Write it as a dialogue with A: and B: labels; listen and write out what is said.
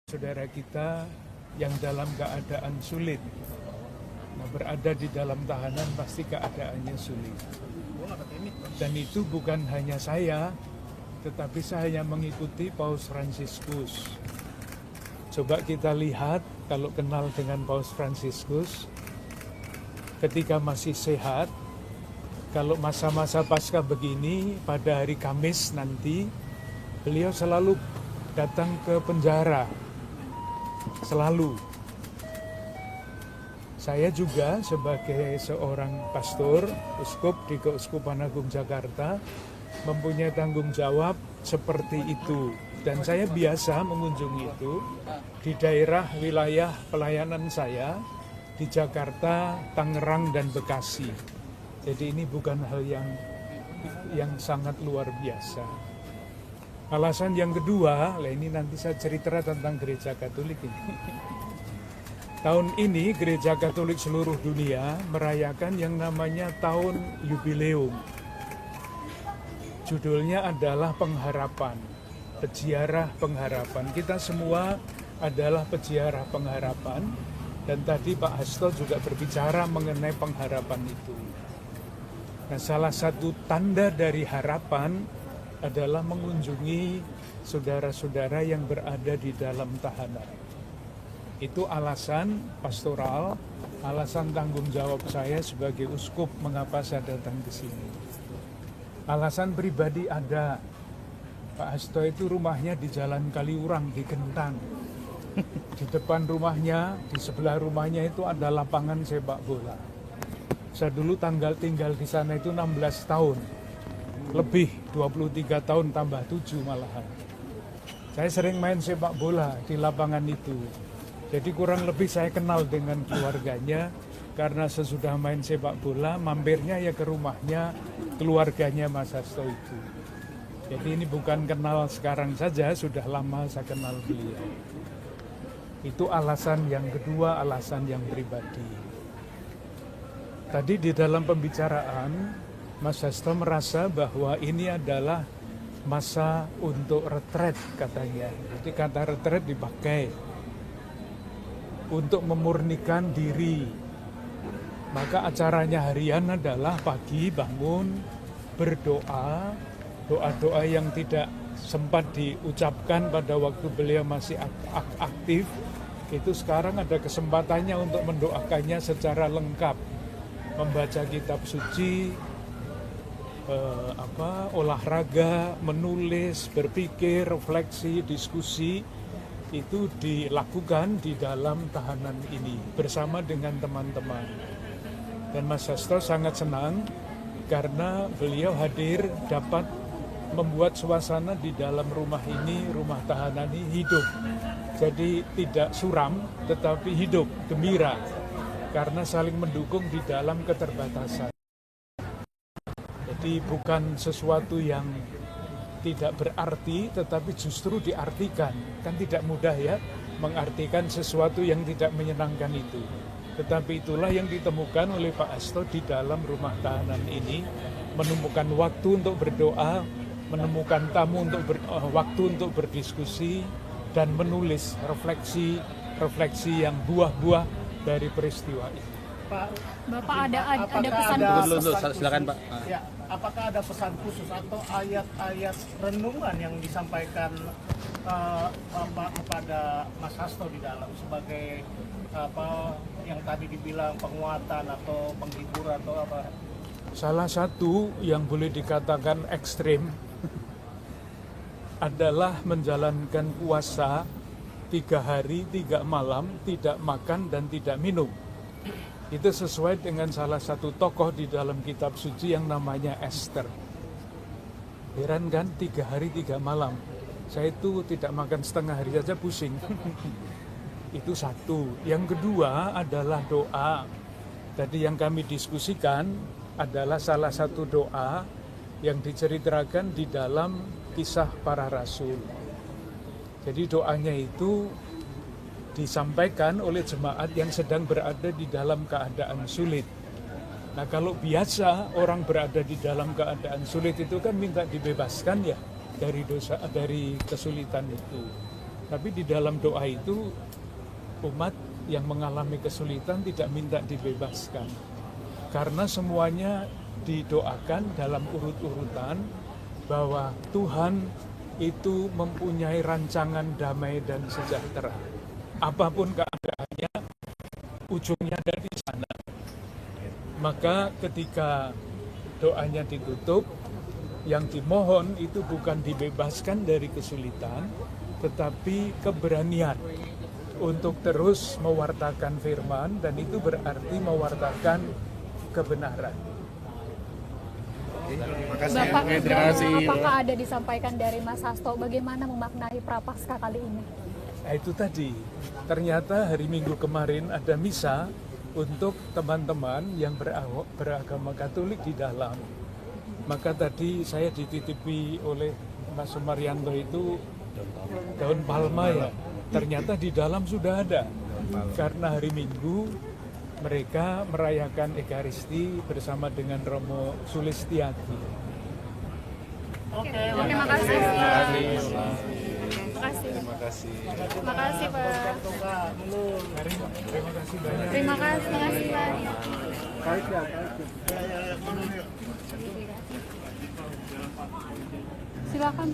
A: saudara kita yang dalam keadaan sulit. Nah, berada di dalam tahanan pasti keadaannya sulit. Dan itu bukan hanya saya, tetapi saya mengikuti Paus Fransiskus. Coba kita lihat, kalau kenal dengan Paus Fransiskus, ketika masih sehat, kalau masa-masa Paskah begini, pada hari Kamis nanti, beliau selalu datang ke penjara. Selalu. Saya juga sebagai seorang pastor, uskup di Keuskupan Agung Jakarta, mempunyai tanggung jawab seperti itu. Dan saya biasa mengunjungi itu di daerah wilayah pelayanan saya, di Jakarta, Tangerang, dan Bekasi. Jadi ini bukan hal yang sangat luar biasa. Alasan yang kedua, ini nanti saya cerita tentang gereja Katolik ini. Tahun ini gereja Katolik seluruh dunia merayakan yang namanya tahun jubileum. Judulnya adalah pengharapan, peziarah pengharapan. Kita semua adalah peziarah pengharapan, dan tadi Pak Hasto juga berbicara mengenai pengharapan itu. Nah, salah satu tanda dari harapan adalah mengunjungi saudara-saudara yang berada di dalam tahanan. Itu alasan pastoral, alasan tanggung jawab saya sebagai uskup mengapa saya datang ke sini. Alasan pribadi ada. Pak Hasto itu rumahnya di Jalan Kaliurang di Gentang. Di depan rumahnya, di sebelah rumahnya itu ada lapangan sepak bola. Saya dulu tinggal di sana itu 16 tahun. Lebih 23 tahun tambah 7 malahan. Saya sering main sepak bola di lapangan itu. Jadi kurang lebih saya kenal dengan keluarganya, karena sesudah main sepak bola mampirnya ya ke rumahnya keluarganya Mas Hasto itu. Jadi ini bukan kenal sekarang saja, sudah lama saya kenal beliau. Itu alasan yang kedua, alasan yang pribadi. Tadi di dalam pembicaraan Mas Hasto merasa bahwa ini adalah masa untuk retret katanya. Jadi kata retret dipakai untuk memurnikan diri. Maka acaranya harian adalah pagi bangun, berdoa, doa-doa yang tidak sempat diucapkan pada waktu beliau masih aktif, itu sekarang ada kesempatannya untuk mendoakannya secara lengkap. Membaca kitab suci, olahraga, menulis, berpikir, refleksi, diskusi, itu dilakukan di dalam tahanan ini bersama dengan teman-teman. Dan Mas Hasto sangat senang karena beliau hadir dapat membuat suasana di dalam rumah ini, rumah tahanan ini hidup. Jadi tidak suram tetapi hidup, gembira, karena saling mendukung di dalam keterbatasan. Jadi bukan sesuatu yang tidak berarti, tetapi justru diartikan. Kan tidak mudah ya mengartikan sesuatu yang tidak menyenangkan itu. Tetapi itulah yang ditemukan oleh Pak Hasto di dalam rumah tahanan ini. Menemukan waktu untuk berdoa, menemukan tamu untuk waktu untuk berdiskusi, dan menulis refleksi yang buah-buah dari peristiwa itu.
B: Pak,
C: Bapak ada pesan
B: khusus?
D: Silakan Pak.
B: Ya, apakah ada pesan khusus atau ayat-ayat renungan yang disampaikan Bapak kepada Mas Hasto di dalam sebagai yang tadi dibilang penguatan atau penghibur atau apa?
A: Salah satu yang boleh dikatakan ekstrim adalah menjalankan puasa 3 hari 3 malam, tidak makan dan tidak minum. Itu sesuai dengan salah satu tokoh di dalam kitab suci yang namanya Esther. Heran kan, 3 hari 3 malam. Saya itu tidak makan setengah hari saja pusing. Itu satu. Yang kedua adalah doa. Tadi yang kami diskusikan adalah salah satu doa yang diceritakan di dalam Kisah Para Rasul. Jadi doanya itu disampaikan oleh jemaat yang sedang berada di dalam keadaan sulit. Nah, kalau biasa orang berada di dalam keadaan sulit itu kan minta dibebaskan ya dari dosa, dari kesulitan itu. Tapi di dalam doa itu umat yang mengalami kesulitan tidak minta dibebaskan. Karena semuanya didoakan dalam urut-urutan bahwa Tuhan itu mempunyai rancangan damai dan sejahtera. Apapun keadaannya, ujungnya dari sana. Maka ketika doanya ditutup, yang dimohon itu bukan dibebaskan dari kesulitan, tetapi keberanian untuk terus mewartakan firman, dan itu berarti mewartakan kebenaran.
C: Bapak, apakah ada disampaikan dari Mas Hasto bagaimana memaknai Prapaskah kali ini?
A: Nah, itu tadi, ternyata hari Minggu kemarin ada misa untuk teman-teman yang beragama Katolik di dalam. Maka tadi saya dititipi oleh Mas Sumaryanto itu daun palma ya. Ternyata di dalam sudah ada. Karena hari Minggu mereka merayakan Ekaristi bersama dengan Romo Sulistiati.
B: Oke,
C: makasih.
D: Terima kasih.
C: Terima kasih, Pak.
A: Terima kasih banyak.
C: Terima kasih, Pak. Silakan.